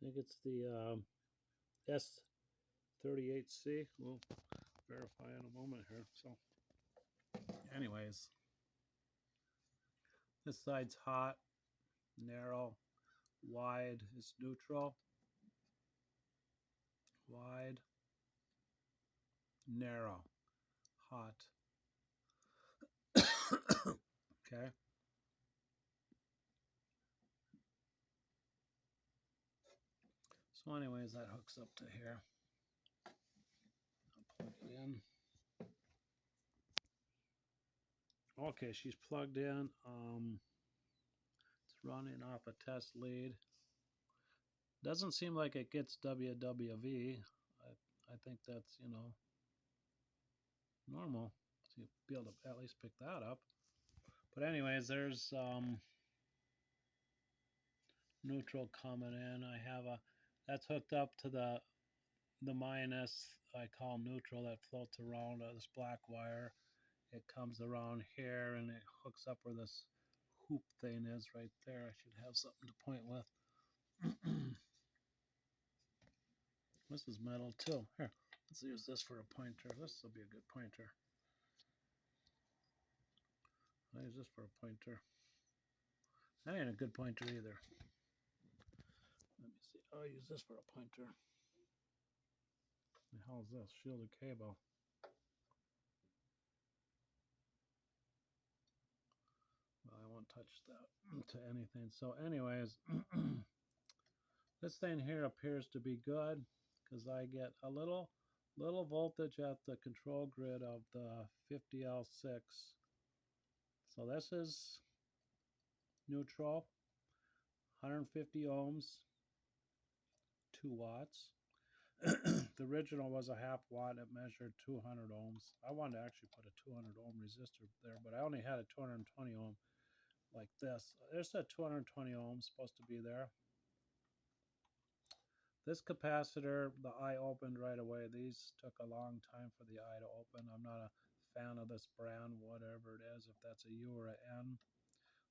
think it's the S-38C. We'll verify in a moment here. So, anyways, this side's hot, narrow, wide is neutral, wide, narrow, hot. Okay. So anyways, that hooks up to here. I'll plug it in. Okay, she's plugged in. It's running off a test lead. Doesn't seem like it gets WWV. I think that's, normal. So you'll be able to at least pick that up. But anyways, there's neutral coming in. I have that's hooked up to the minus, I call neutral, that floats around this black wire. It comes around here and it hooks up where this hoop thing is right there. I should have something to point with. This is metal too. Here, let's use this for a pointer. This will be a good pointer. I'll use this for a pointer. That ain't a good pointer either. Let me see. I'll use this for a pointer. The hell is this? Shielded cable. Well, I won't touch that to anything. So anyways, this thing here appears to be good because I get a little voltage at the control grid of the 50L6. So this is neutral, 150 ohms, 2 watts. The original was a half watt. It measured 200 ohms. I wanted to actually put a 200 ohm resistor there, but I only had a 220 ohm like this. There's a 220 ohms supposed to be there. This capacitor, the eye opened right away. These took a long time for the eye to open. I'm not a fan of this brand, whatever it is, if that's a U or an N.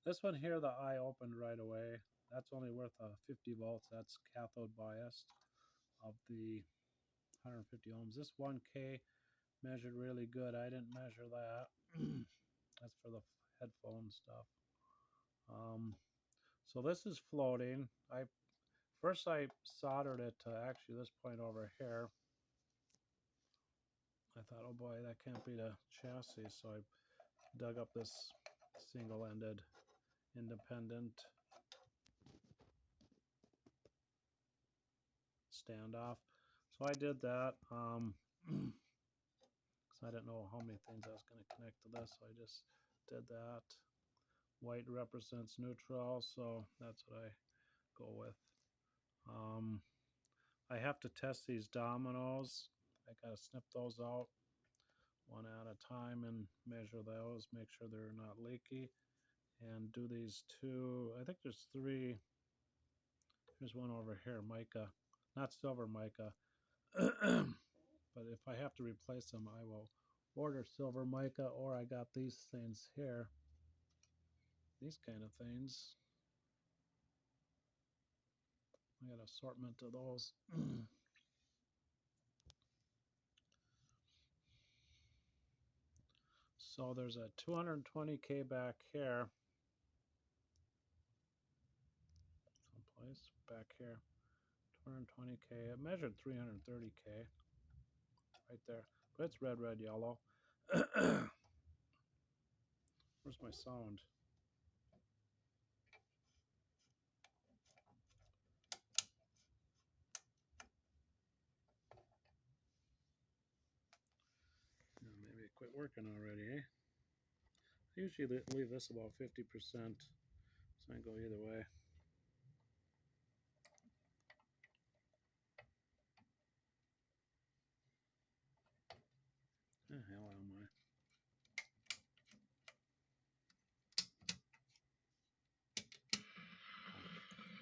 This one here, the eye opened right away. That's only worth 50 volts. That's cathode biased of the 150 ohms. This 1K measured really good. I didn't measure that. That's for the headphone stuff. So this is floating. First I soldered it to actually this point over here. I thought, oh boy, that can't be the chassis. So I dug up this single-ended independent standoff. So I did that because I didn't know how many things I was going to connect to this. So I just did that. White represents neutral, so that's what I go with. I have to test these dominoes. I got to snip those out one at a time and measure those, make sure they're not leaky, and do these two. I think there's 3. Here's one over here, mica, not silver mica. But if I have to replace them, I will order silver mica, or I got these things here, these kind of things. I got an assortment of those. So there's a 220K back here, someplace back here, 220K. It measured 330K right there, but it's red, yellow. Where's my sound? Maybe it quit working already, eh? I usually leave this about 50%, so I can go either way. The hell am I?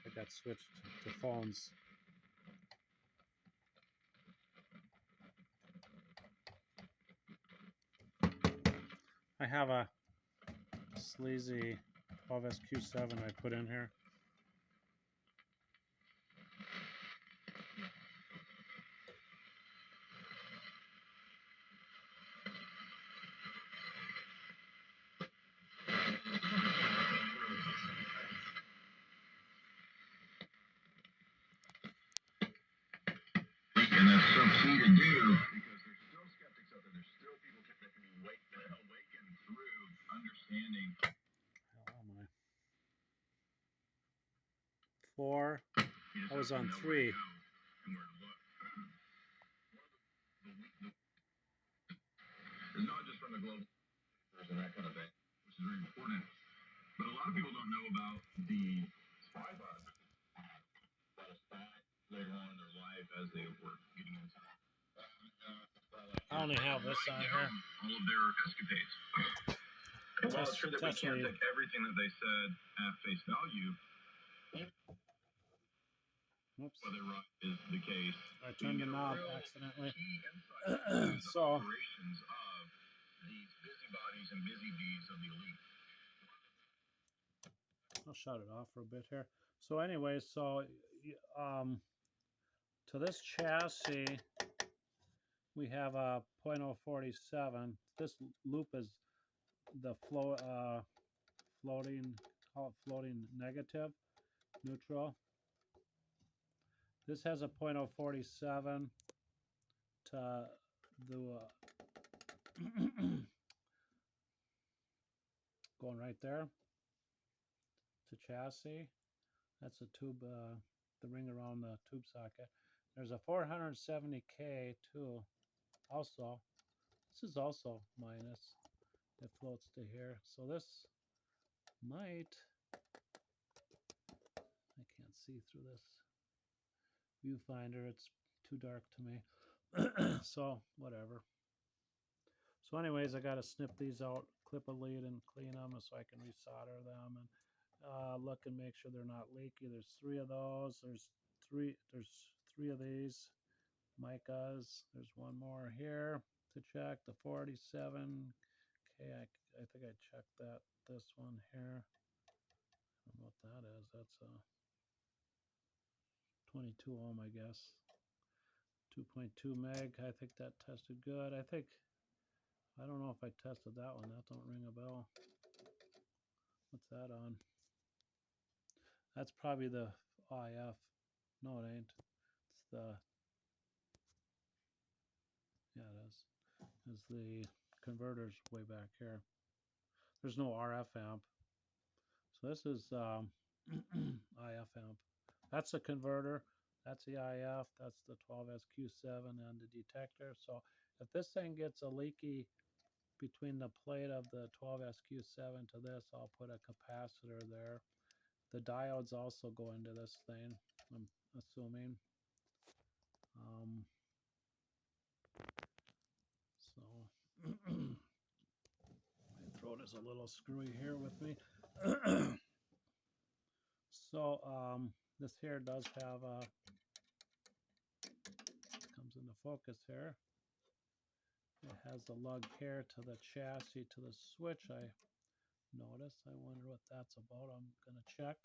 I got switched to phones. I have a sleazy 12SQ7 I put in here. was on 3. It's not just from the global and that kind of thing, which is very important. But a lot of people don't know about the spy bugs that attack later on in their life as they were getting into I only have this on here. all of their escapades. And while it's true that we can't take everything that they said at face value, Oops. whether right is the case, I turned the knob accidentally. So operations of these busybodies and busy bees of the elite. I'll shut it off for a bit here. So anyway, so to this chassis, we have a .047. This loop is the floating, call it floating negative, neutral. This has a .047 to the going right there to chassis. That's a tube, the ring around the tube socket. There's a 470K too. Also, this is also minus. It floats to here. So this might, I can't see through this viewfinder. It's too dark to me. So whatever. So anyways, I got to snip these out, clip a lead and clean them so I can resolder them and look and make sure they're not leaky. There's 3 of those. There's three of these micas. There's one more here to check. The 47. Okay, I think I checked that. This one here. I don't know what that is. That's a 22 ohm, I guess. 2.2 meg. I think that tested good. I don't know if I tested that one. That don't ring a bell. What's that on? That's probably the IF. No, it ain't. It's the, yeah, it is. It's the converters way back here. There's no RF amp. So this is IF amp. That's the converter. That's the IF. That's the 12SQ7 and the detector. So if this thing gets a leaky between the plate of the 12SQ7 to this, I'll put a capacitor there. The diodes also go into this thing, I'm assuming. So my throat is a little screwy here with me. So this here does have a, comes into focus here. It has the lug here to the chassis to the switch. I noticed. I wonder what that's about. I'm gonna check.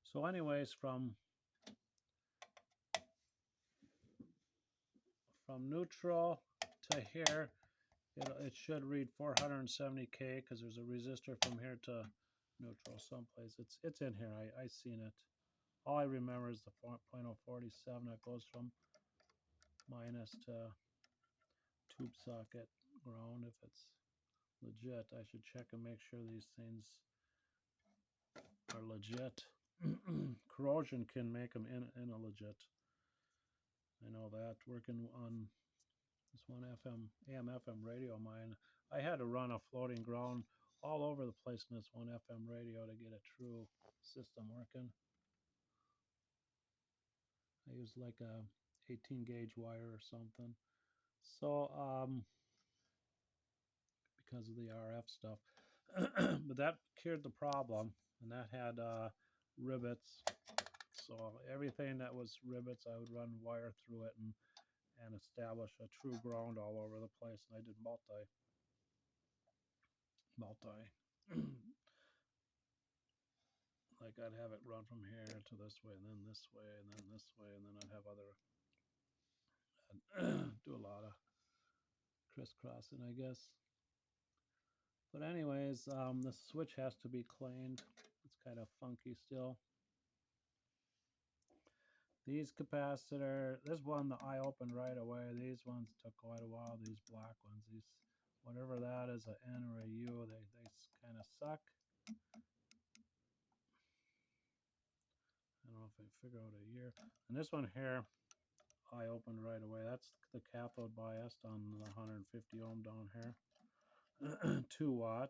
So anyways, from neutral to here, it should read 470K because there's a resistor from here to neutral someplace. It's in here. I seen it. All I remember is the .047 that goes from minus to tube socket ground. If it's legit, I should check and make sure these things are legit. Corrosion can make them illegit. I know that. Working on this one AM/FM radio of mine, I had to run a floating ground all over the place in this one FM radio to get a true system working. I used like a 18 gauge wire or something. So because of the RF stuff, but that cured the problem, and that had rivets. So everything that was rivets, I would run wire through it and establish a true ground all over the place. And I did multi. Like I'd have it run from here to this way, and then this way, and then this way, and then I'd have other, I'd do a lot of crisscrossing, I guess. But anyways, the switch has to be cleaned. It's kind of funky still. These capacitor, this one I opened right away. These ones took quite a while. These black ones, these, whatever that is, an N or a U, they kind of suck. I don't know if I figure out a year. And this one here, I opened right away. That's the cathode biased on the 150 ohm down here. 2 watt,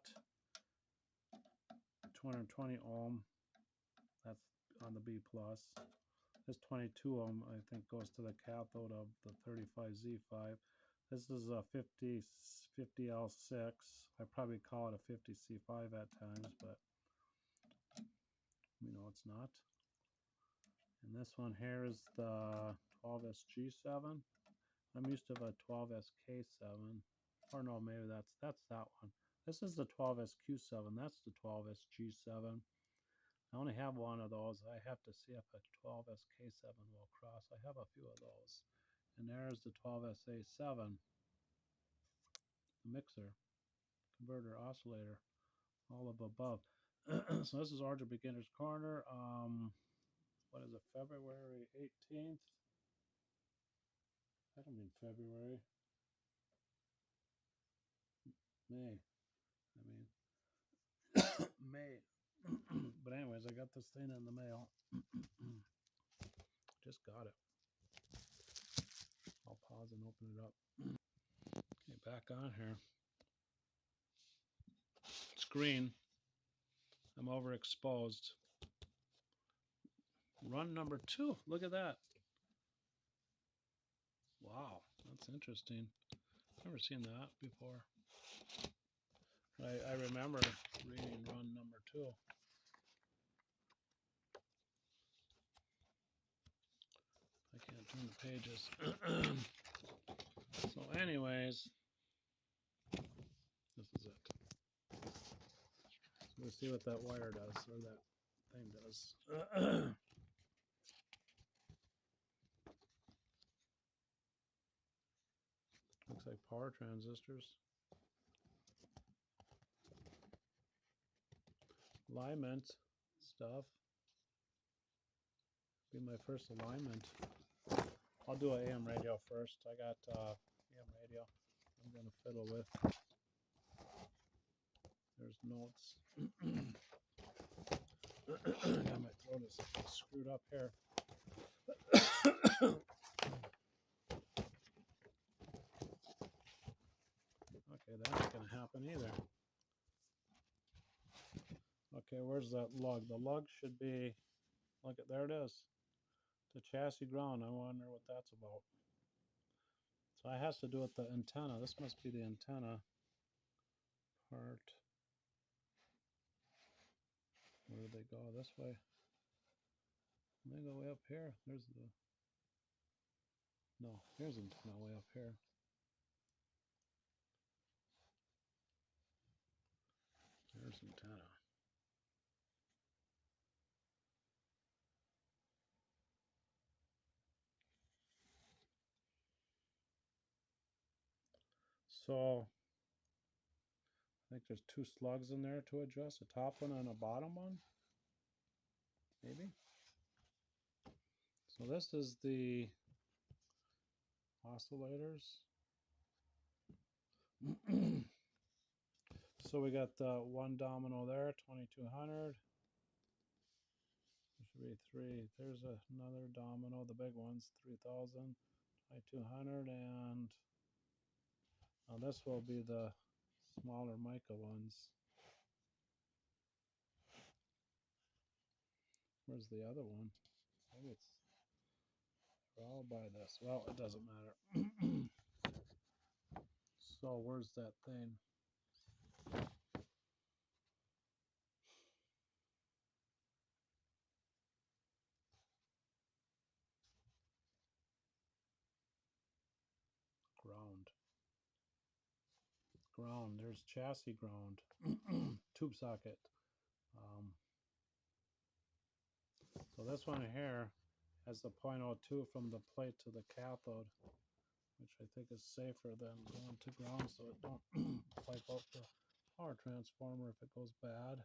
220 ohm. That's on the B plus. This 22 ohm, I think, goes to the cathode of the 35Z5. This is a 50L6. I probably call it a 50C5 at times, but we know it's not. And this one here is the 12SG7. I'm used to a 12SK7. Or no, maybe that's that one. This is the 12SQ7. That's the 12SG7. I only have one of those. I have to see if a 12SK7 will cross. I have a few of those. And there's the 12SA7, the mixer, converter, oscillator, all of above. So this is Origin Beginner's Corner. What is it, February 18th? I don't mean February. May. I mean, May. But anyways, I got this thing in the mail. Just got it. I'll pause and open it up. Okay, back on here. It's green. I'm overexposed. Run number 2. Look at that. Wow, that's interesting. Never seen that before. I remember reading run number 2. I can't turn the pages. So anyways, this is it. So we'll see what that wire does, or that thing does. Looks like power transistors. Alignment stuff. Be my first alignment. I'll do an AM radio first. I got AM radio I'm going to fiddle with. There's notes. Yeah, my throat is screwed up here. Okay, that ain't going to happen either. Okay, where's that lug? The lug should be, look at, there it is. The chassis ground. I wonder what that's about. So it has to do with the antenna. This must be the antenna part. Where do they go? This way? They go way up here. There's the, no, here's antenna way up here. There's antenna. So I think there's 2 slugs in there to adjust, a top one and a bottom one, maybe. So this is the oscillators. So we got the 1 domino there, 2200. There should be 3. There's another domino, the big ones, 3000, 2200, and now this will be the smaller mica ones. Where's the other one? Maybe it's all by this. Well, it doesn't matter. So where's that thing? Ground. Ground. There's chassis ground. Tube socket. So this one here has the 0.02 from the plate to the cathode, which I think is safer than going to ground, so it don't pipe out the power transformer if it goes bad.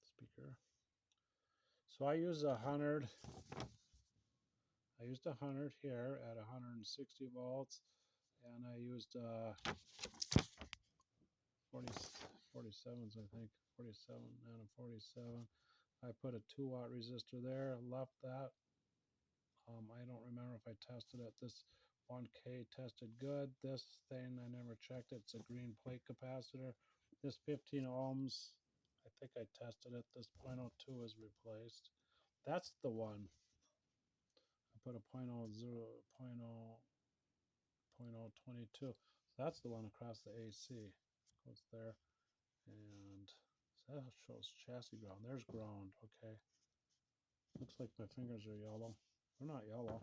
Speaker. So I use 100. I used 100 here at 160 volts, and I used 47s, I think. 47 and a 47. I put a 2-watt resistor there, left that. I don't remember if I tested it. This 1K tested good. This thing, I never checked it. It's a green plate capacitor. This 15 ohms, I think I tested it. This 0.02 is replaced. That's the one. I put a 0.022. So that's the one across the AC. Goes there. And so that shows chassis ground. There's ground. Okay. Looks like my fingers are yellow. They're not yellow.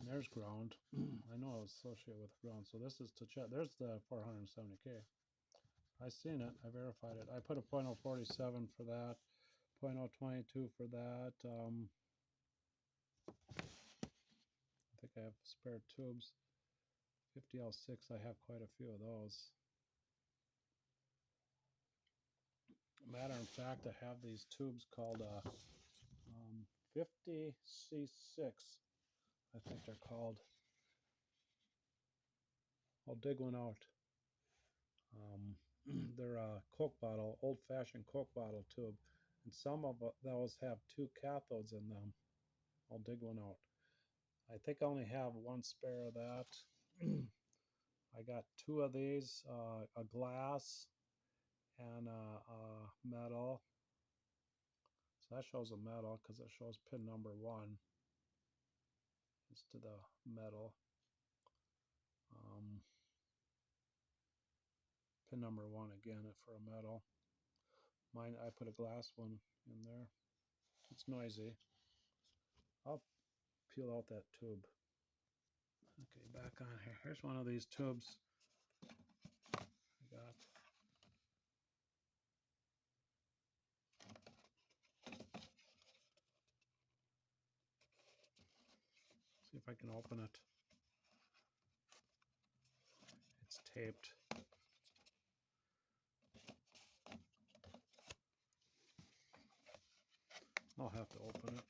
There's ground. I know I was associated with ground. So this is to check. There's the 470K. I seen it. I verified it. I put a 0.047 for that. 0.022 for that. I think I have spare tubes. 50L6, I have quite a few of those. Matter of fact, I have these tubes called 50C6, I think they're called. I'll dig one out. They're a Coke bottle, old-fashioned Coke bottle tube, and some of those have 2 cathodes in them. I'll dig one out. I think I only have one spare of that. I got 2 of these, a glass and a metal. So that shows a metal because it shows pin number 1 is to the metal. Pin number 1 again for a metal. Mine, I put a glass one in there. It's noisy. I'll peel out that tube. Okay, back on here. Here's one of these tubes I got. See if I can open it. It's taped. I'll have to open it.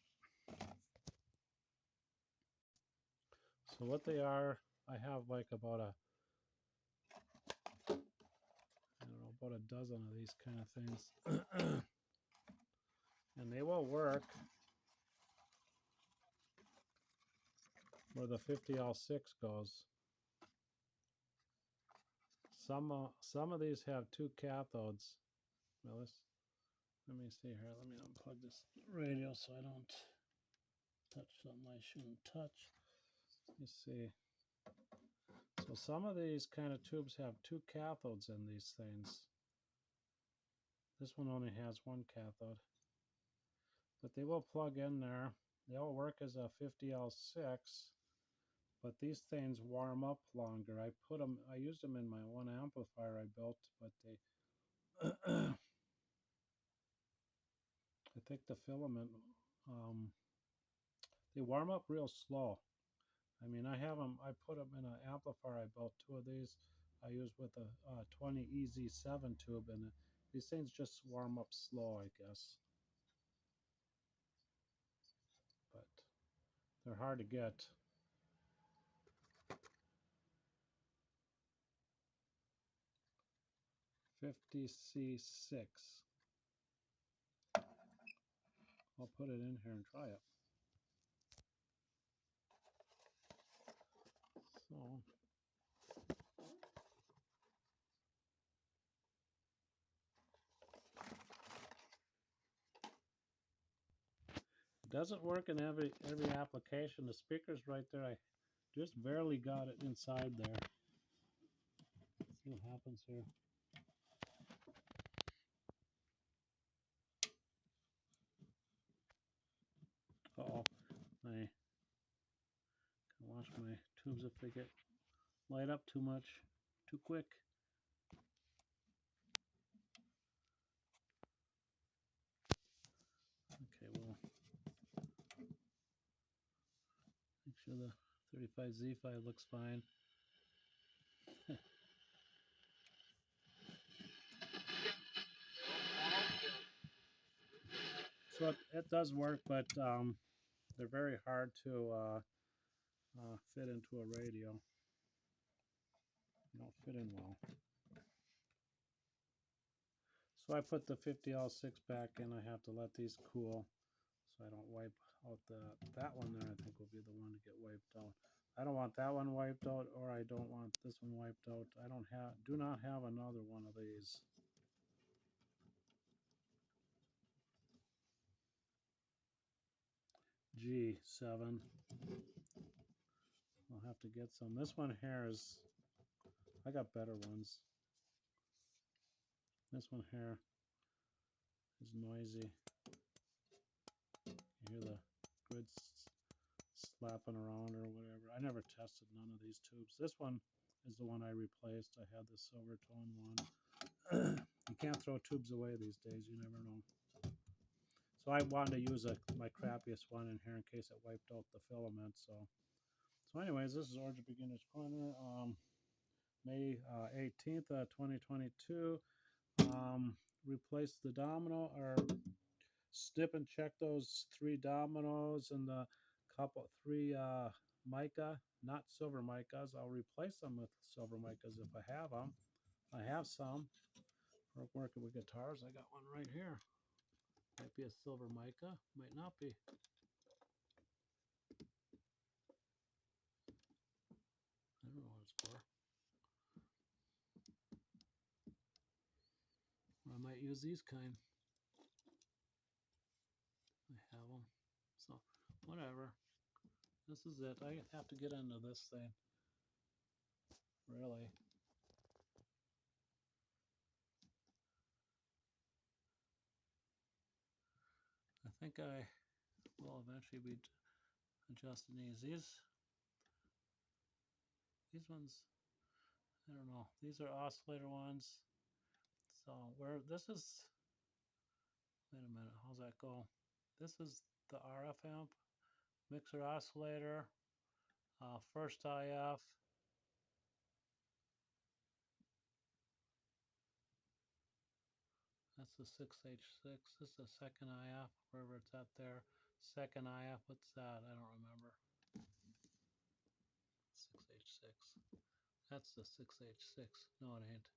So what they are, I have like about a, I don't know, about a dozen of these kind of things. And they will work where the 50L6 goes. Some of these have 2 cathodes. Well, let me see here. Let me unplug this radio so I don't touch something I shouldn't touch. Let me see. So some of these kind of tubes have 2 cathodes in these things. This one only has 1 cathode. But they will plug in there. They all work as a 50L6. But these things warm up longer. I used them in my one amplifier I built, but they I think the filament they warm up real slow. I mean, I put them in an amplifier I built, 2 of these I used with a 20 EZ7 tube, and these things just warm up slow, I guess. But they're hard to get. pt-2. I'll put it in here and try it. So it doesn't work in every application. The speaker's right there. I just barely got it inside there. Let's see what happens here. Uh-oh. I can watch my tubes if they get light up too much, too quick. Okay, well, make sure the 35Z5 looks fine. So it does work, but they're very hard to fit into a radio. They don't fit in well. So I put the 50L6 back in. I have to let these cool so I don't wipe out that one there. I think will be the one to get wiped out. I don't want that one wiped out, or I don't want this one wiped out. I do not have another one of these. G7. I'll have to get some. This one here is, I got better ones. This one here is noisy. You hear the grid slapping around or whatever. I never tested none of these tubes. This one is the one I replaced. I had the silver tone one. You can't throw tubes away these days. You never know. So I wanted to use my crappiest one in here in case it wiped out the filament. So anyways, this is Origin Beginner's Corner. May 18th, 2022. Replace the domino, or snip and check those 3 dominoes and the three mica, not silver micas. I'll replace them with silver micas if I have them. I have some for working with guitars. I got one right here. Might be a silver mica, might not be. I don't know what it's for. I might use these kind. I have them. So, whatever. This is it. I have to get into this thing. Really. I think I will eventually be adjusting these. These ones, I don't know. These are oscillator ones. So where this is, wait a minute, how's that go? This is the RF amp, mixer oscillator, first IF. That's the 6H6. This is the second IF, wherever it's at there. Second IF, what's that? I don't remember. 6H6. That's the 6H6. No, it ain't.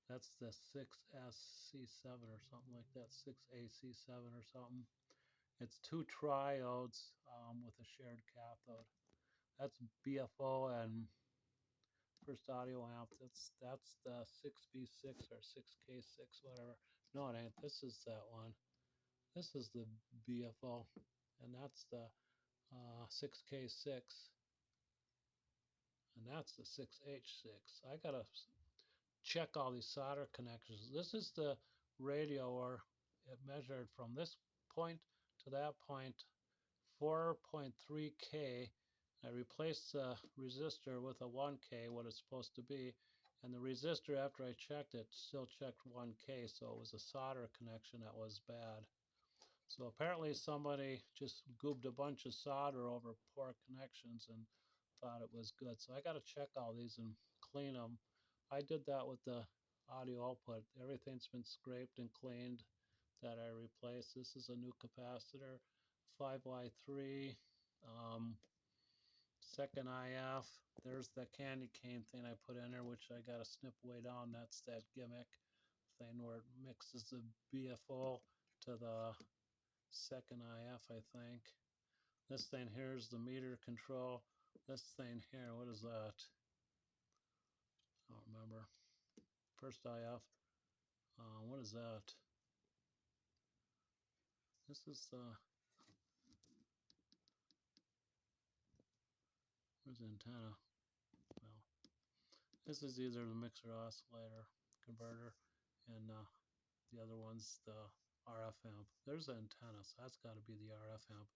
That's the 6SC7 or something like that. 6AC7 or something. It's 2 triodes with a shared cathode. That's BFO and first audio amp. That's the 6V6 or 6K6, whatever. No, it ain't. This is that one. This is the BFO, and that's the 6K6, and that's the 6H6. I gotta check all these solder connections. This is the radio, or it measured from this point to that point, 4.3K. I replaced the resistor with a 1K, what it's supposed to be, and the resistor, after I checked it, still checked 1K, so it was a solder connection that was bad. So apparently somebody just goobed a bunch of solder over poor connections and thought it was good. So I got to check all these and clean them. I did that with the audio output. Everything's been scraped and cleaned that I replaced. This is a new capacitor, 5Y3, second IF. There's the candy cane thing I put in there, which I got to snip way down. That's that gimmick thing where it mixes the BFO to the second IF, I think. This thing here is the meter control. This thing here, what is that? I don't remember. First IF. What is that? This is where's the antenna? Well, this is either the mixer oscillator converter, and the other one's the RF amp. There's the antenna, so that's got to be the RF amp.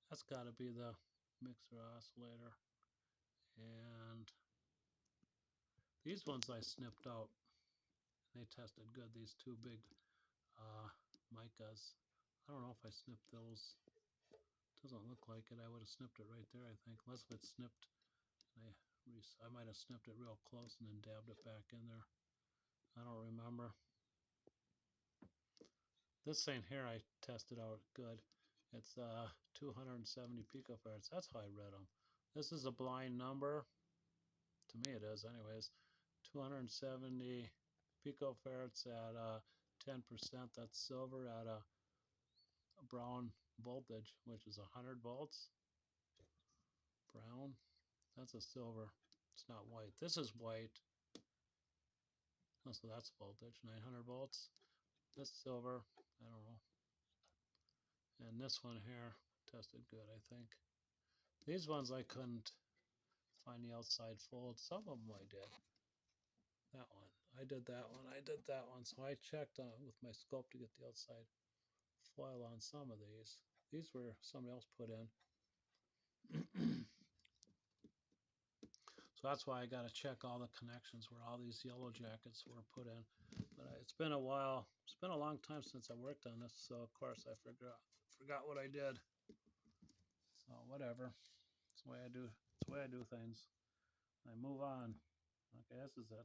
That's got to be the mixer oscillator. And these ones I snipped out. They tested good. These 2 big micas. I don't know if I snipped those. Doesn't look like it. I would have snipped it right there, I think. Unless if it's snipped, I might have snipped it real close and then dabbed it back in there. I don't remember. This thing here I tested out good. It's 270 picofarads. That's how I read them. This is a blind number. To me it is anyways. 270 picofarads at 10%. That's silver at a brown voltage, which is 100 volts. Brown. That's a silver. It's not white. This is white. Oh, so that's voltage, 900 volts. This silver, I don't know. And this one here tested good, I think. These ones I couldn't find the outside fold. Some of them I did. That one. I did that one. I did that one. So I checked with my scope to get the outside foil on some of these. These were somebody else put in. So that's why I got to check all the connections where all these yellow jackets were put in. But it's been a while. It's been a long time since I worked on this. So of course I forgot what I did. So whatever. It's the way I do. It's the way I do things. I move on. Okay, this is it.